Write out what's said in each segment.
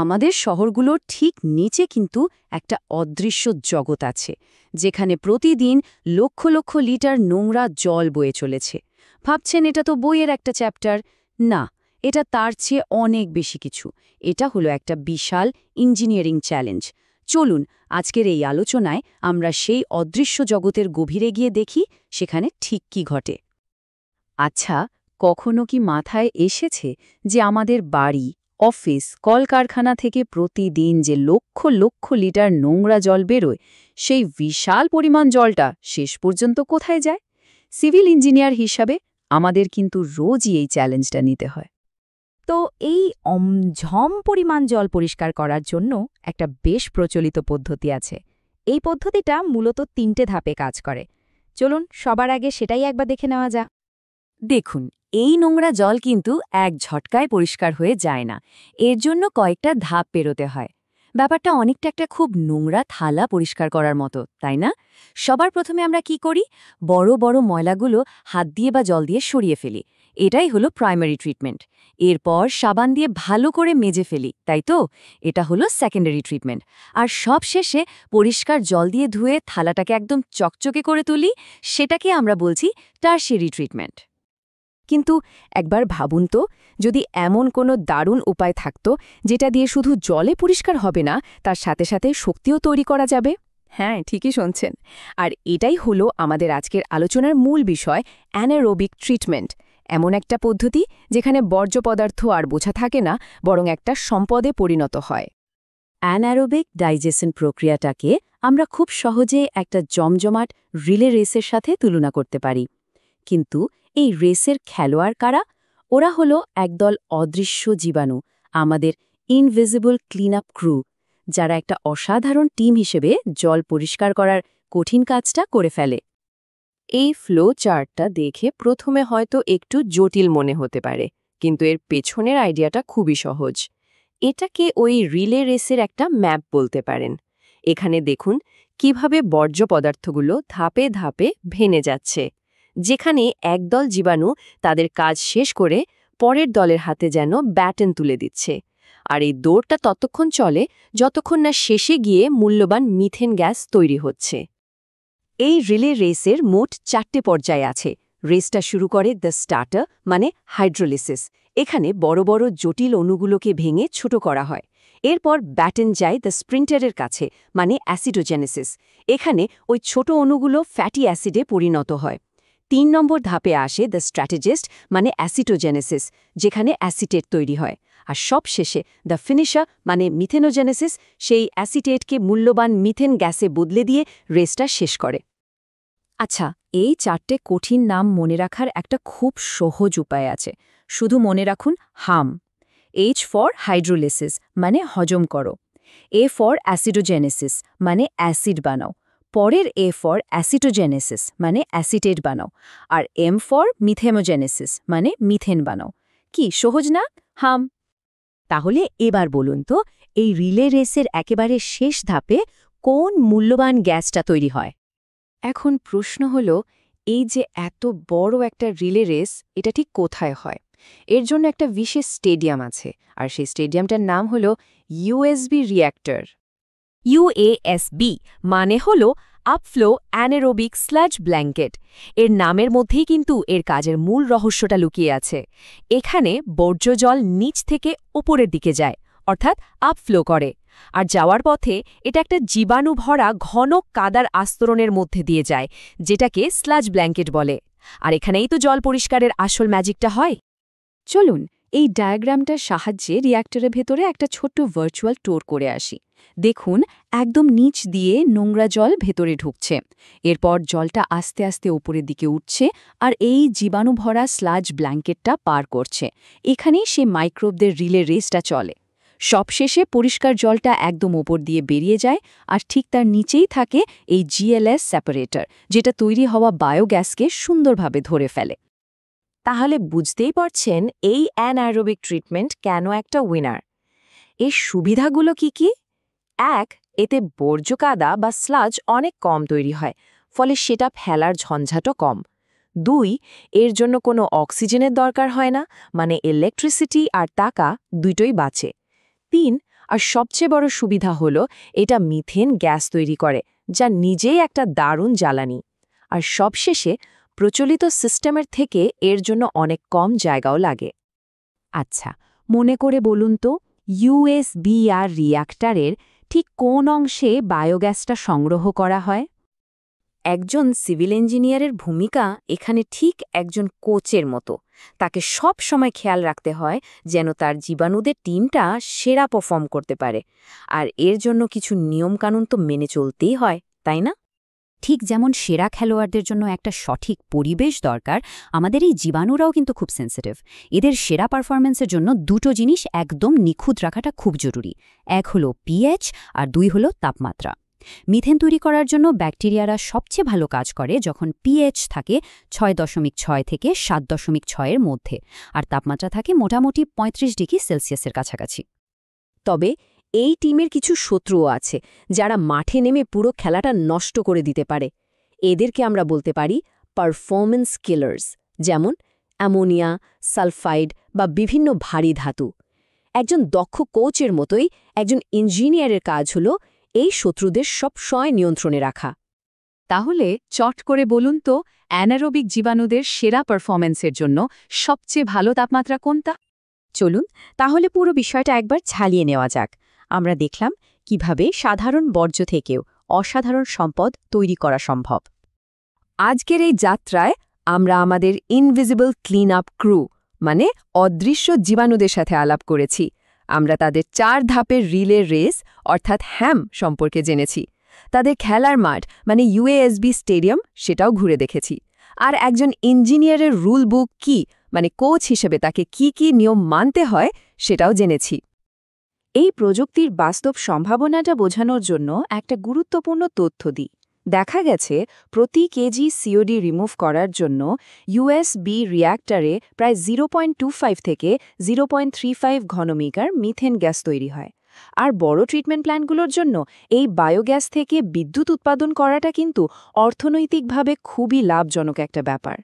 আমাদের শহরগুলোর ঠিক নিচে কিন্তু একটা অদৃশ্য জগৎ আছে, যেখানে প্রতিদিন লক্ষ লক্ষ লিটার নোংরা জল বয়ে চলেছে। ভাবছেন এটা তো বইয়ের একটা চ্যাপ্টার। না, এটা তার চেয়ে অনেক বেশি কিছু। এটা হলো একটা বিশাল ইঞ্জিনিয়ারিং চ্যালেঞ্জ। চলুন আজকের এই আলোচনায় আমরা সেই অদৃশ্য জগতের গভীরে গিয়ে দেখি সেখানে ঠিক কি ঘটে। আচ্ছা, কখনো কি মাথায় এসেছে যে আমাদের বাড়ি, অফিস, কলকারখানা থেকে প্রতিদিন যে লক্ষ লক্ষ লিটার নোংরা জল বেরোয়, সেই বিশাল পরিমাণ জলটা শেষ পর্যন্ত কোথায় যায়? সিভিল ইঞ্জিনিয়ার হিসাবে আমাদের কিন্তু রোজই এই চ্যালেঞ্জটা নিতে হয়। তো এই ঝম পরিমাণ জল পরিষ্কার করার জন্য একটা বেশ প্রচলিত পদ্ধতি আছে। এই পদ্ধতিটা মূলত ৩টে ধাপে কাজ করে। চলুন সবার আগে সেটাই একবার দেখে নেওয়া যাক। দেখুন, এই নোংরা জল কিন্তু এক ঝটকায় পরিষ্কার হয়ে যায় না। এর জন্য কয়েকটা ধাপ পেরোতে হয়। ব্যাপারটা অনেকটা একটা খুব নোংরা থালা পরিষ্কার করার মতো, তাই না? সবার প্রথমে আমরা কি করি? বড় বড় ময়লাগুলো হাত দিয়ে বা জল দিয়ে সরিয়ে ফেলি। এটাই হলো প্রাইমারি ট্রিটমেন্ট। এরপর সাবান দিয়ে ভালো করে মেজে ফেলি, তাই তো? এটা হলো সেকেন্ডারি ট্রিটমেন্ট। আর সব শেষে পরিষ্কার জল দিয়ে ধুয়ে থালাটাকে একদম চকচকে করে তুলি, সেটাকে আমরা বলছি টারশিয়ারি ট্রিটমেন্ট। কিন্তু একবার ভাবুন তো, যদি এমন কোনো দারুণ উপায় থাকত যেটা দিয়ে শুধু জলে পরিষ্কার হবে না, তার সাথে সাথে শক্তিও তৈরি করা যাবে। হ্যাঁ, ঠিকই শুনছেন। আর এটাই হলো আমাদের আজকের আলোচনার মূল বিষয়, অ্যানারোবিক ট্রিটমেন্ট। এমন একটা পদ্ধতি যেখানে বর্জ্য পদার্থ আর বোঝা থাকে না, বরং একটা সম্পদে পরিণত হয়। অ্যানারোবিক ডাইজেশন প্রক্রিয়াটাকে আমরা খুব সহজে একটা জমজমাট রিলে রেসের সাথে তুলনা করতে পারি। কিন্তু এই রেসের খেলোয়াড় কারা? ওরা হলো একদল অদৃশ্য জীবাণু, আমাদের ইনভিজিবল ক্লিনআপ ক্রু, যারা একটা অসাধারণ টিম হিসেবে জল পরিষ্কার করার কঠিন কাজটা করে ফেলে। এই ফ্লো চার্টটা দেখে প্রথমে হয়তো একটু জটিল মনে হতে পারে, কিন্তু এর পেছনের আইডিয়াটা খুবই সহজ। এটাকে ওই রিলে রেসের একটা ম্যাপ বলতে পারেন। এখানে দেখুন কিভাবে বর্জ্য পদার্থগুলো ধাপে ধাপে ভেঙে যাচ্ছে। যেখানে একদল জীবাণু তাদের কাজ শেষ করে পরের দলের হাতে যেন ব্যাটন তুলে দিচ্ছে। আর এই দৌড়টা ততক্ষণ চলে যতক্ষণ না শেষে গিয়ে মূল্যবান মিথেন গ্যাস তৈরি হচ্ছে। এই রিলে রেসের মোট 4টে পর্যায় আছে। রেসটা শুরু করে দ্য স্টার্টার, মানে হাইড্রোলিসিস। এখানে বড় বড় জটিল অণুগুলোকে ভেঙে ছোট করা হয়। এরপর ব্যাটন যায় দ্য স্প্রিন্টারের কাছে, মানে অ্যাসিডোজেনেসিস। এখানে ওই ছোট অণুগুলো ফ্যাটি অ্যাসিডে পরিণত হয়। 3 নম্বর ধাপে আসে দ্য স্ট্র্যাটেজিস্ট, মানে অ্যাসিটোজেনেসিস, যেখানে অ্যাসিটেট তৈরি হয়। আর সব শেষে দ্য ফিনিশার, মানে মিথেনোজেনেসিস, সেই অ্যাসিটেটকে মূল্যবান মিথেন গ্যাসে বদলে দিয়ে রেসটা শেষ করে। আচ্ছা, এই 4টে কঠিন নাম মনে রাখার একটা খুব সহজ উপায় আছে। শুধু মনে রাখুন হাম। এইচ ফর হাইড্রোলিসিস, মানে হজম করো। এ ফর অ্যাসিডোজেনেসিস, মানে অ্যাসিড বানাও। পরের এ ফর অ্যাসিটোজেনেসিস, মানে অ্যাসিটেট বানাও। আর এম ফর মিথেমোজেনেসিস, মানে মিথেন বানাও। কি সহজ না? হাম। তাহলে এবার বলুন তো, এই রিলে রেসের একেবারে শেষ ধাপে কোন মূল্যবান গ্যাসটা তৈরি হয়? এখন প্রশ্ন হল, এই যে এত বড় একটা রিলে রেস, এটা ঠিক কোথায় হয়? এর জন্য একটা বিশেষ স্টেডিয়াম আছে, আর সেই স্টেডিয়ামটার নাম হল ইউএসবি রিঅ্যাক্টর। ইউএএসবি মানে হল আপফ্লো অ্যানারোবিক স্লাজ ব্ল্যাঙ্কেট। এর নামের মধ্যেই কিন্তু এর কাজের মূল রহস্যটা লুকিয়ে আছে। এখানে বর্জ্য জল নিচ থেকে ওপরের দিকে যায়, অর্থাৎ আপফ্লো করে। আর যাওয়ার পথে এটা একটা জীবাণু ভরা ঘন কাদার আস্তরণের মধ্যে দিয়ে যায়, যেটাকে স্লাজ ব্ল্যাঙ্কেট বলে। আর এখানেই তো জল পরিষ্কারের আসল ম্যাজিকটা হয়। চলুন এই ডায়াগ্রামটার সাহায্যে রিঅ্যাক্টরের ভেতরে একটা ছোট্ট ভার্চুয়াল ট্যুর করে আসি। দেখুন, একদম নিচ দিয়ে নোংরা জল ভেতরে ঢুকছে। এরপর জলটা আস্তে আস্তে উপরের দিকে উঠছে আর এই জীবাণু ভরা স্লাজ ব্ল্যাঙ্কেটটা পার করছে। এখানেই সে মাইক্রোবদের রিলে রেসটা চলে। সবশেষে পরিষ্কার জলটা একদম ওপর দিয়ে বেরিয়ে যায়, আর ঠিক তার নিচেই থাকে এই জিএলএস সেপারেটর, যেটা তৈরি হওয়া বায়োগ্যাসকে সুন্দরভাবে ধরে ফেলে। তাহলে বুঝতেই পারছেন এই অ্যানারোবিক ট্রিটমেন্ট কেন একটা উইনার। এর সুবিধাগুলো কি কি? 1. এতে বর্জ্য কাদা বা স্লাজ অনেক কম তৈরি হয়, ফলে সেটা ফেলার ঝঞ্ঝাটও কম। 2. এর জন্য কোনো অক্সিজেনের দরকার হয় না, মানে ইলেকট্রিসিটি আর টাকা দুটোই বাঁচে। 3. আর সবচেয়ে বড় সুবিধা হলো এটা মিথেন গ্যাস তৈরি করে, যা নিজেই একটা দারুণ জ্বালানি। আর সবশেষে প্রচলিত সিস্টেমের থেকে এর জন্য অনেক কম জায়গাও লাগে। আচ্ছা, মনে করে বলুন তো, ইউএসবিআর রিঅ্যাক্টরের ঠিক কোন অংশে বায়োগ্যাসটা সংগ্রহ করা হয়? একজন সিভিল ইঞ্জিনিয়ারের ভূমিকা এখানে ঠিক একজন কোচের মতো। তাকে সব সময় খেয়াল রাখতে হয় যেন তার জীবাণুদের টিমটা সেরা পারফর্ম করতে পারে। আর এর জন্য কিছু নিয়মকানুন তো মেনে চলতেই হয়, তাই না? ঠিক যেমন সেরা খেলোয়াড়দের জন্য একটা সঠিক পরিবেশ দরকার, আমাদের এই জীবাণুরাও কিন্তু খুব সেন্সিটিভ। এদের সেরা পারফরম্যান্সের জন্য দুটো জিনিস একদম নিখুঁত রাখাটা খুব জরুরি। এক হলো পিএইচ, আর দুই হলো তাপমাত্রা। মিথেন তৈরি করার জন্য ব্যাকটেরিয়ারা সবচেয়ে ভালো কাজ করে যখন পিএইচ থাকে 6.6 থেকে 7.6 এর মধ্যে, আর তাপমাত্রা থাকে মোটামুটি 35 ডিগ্রি সেলসিয়াসের কাছাকাছি। তবে এই টিমের কিছু শত্রুও আছে, যারা মাঠে নেমে পুরো খেলাটা নষ্ট করে দিতে পারে। এদেরকে আমরা বলতে পারি পারফরম্যান্স কিলার্স, যেমন অ্যামোনিয়া, সালফাইড বা বিভিন্ন ভারী ধাতু। একজন দক্ষ কোচের মতোই একজন ইঞ্জিনিয়ারের কাজ হলো এই শত্রুদের সবসময় নিয়ন্ত্রণে রাখা। তাহলে চট করে বলুন তো, অ্যানারোবিক জীবাণুদের সেরা পারফরম্যান্সের জন্য সবচেয়ে ভালো তাপমাত্রা কোনটা? চলুন তাহলে পুরো বিষয়টা একবার ছালিয়ে নেওয়া যাক। আমরা দেখলাম কিভাবে সাধারণ বর্জ্য থেকেও অসাধারণ সম্পদ তৈরি করা সম্ভব। আজকের এই যাত্রায় আমরা আমাদের ইনভিজিবল ক্লিন আপ ক্রু, মানে অদৃশ্য জীবাণুদের সাথে আলাপ করেছি। আমরা তাদের 4 ধাপের রিলে রেস অর্থাৎ হ্যাম সম্পর্কে জেনেছি। তাদের খেলার মাঠ মানে ইউএসবি স্টেডিয়াম সেটাও ঘুরে দেখেছি। আর একজন ইঞ্জিনিয়ারের রুল বুক কি, মানে কোচ হিসেবে তাকে কি কি নিয়ম মানতে হয় সেটাও জেনেছি। এই প্রযুক্তির বাস্তব সম্ভাবনাটা বোঝানোর জন্য একটা গুরুত্বপূর্ণ তথ্য দিই। দেখা গেছে প্রতি কেজি সিওডি রিমুভ করার জন্য ইউএসবি রিঅ্যাক্টরে প্রায় 0.25 থেকে 0.35 ঘনমিটার মিথেন গ্যাস তৈরি হয়। আর বড় ট্রিটমেন্ট প্ল্যান্টগুলোর জন্য এই বায়োগ্যাস থেকে বিদ্যুৎ উৎপাদন করাটা কিন্তু অর্থনৈতিকভাবে খুবই লাভজনক একটা ব্যাপার।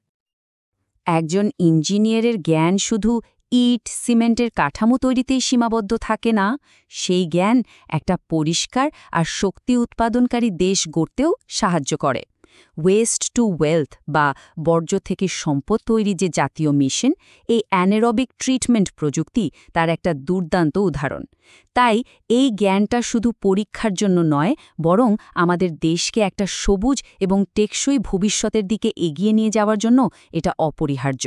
একজন ইঞ্জিনিয়ারের জ্ঞান শুধু ইট, সিমেন্টের কাঠামো তৈরিতেই সীমাবদ্ধ থাকে না, সেই জ্ঞান একটা পরিষ্কার আর শক্তি উৎপাদনকারী দেশ গড়তেও সাহায্য করে। ওয়েস্ট টু ওয়েলথ বা বর্জ্য থেকে সম্পদ তৈরি যে জাতীয় মিশন, এই অ্যানারোবিক ট্রিটমেন্ট প্রযুক্তি তার একটা দুর্দান্ত উদাহরণ। তাই এই জ্ঞানটা শুধু পরীক্ষার জন্য নয়, বরং আমাদের দেশকে একটা সবুজ এবং টেকসই ভবিষ্যতের দিকে এগিয়ে নিয়ে যাওয়ার জন্য এটা অপরিহার্য।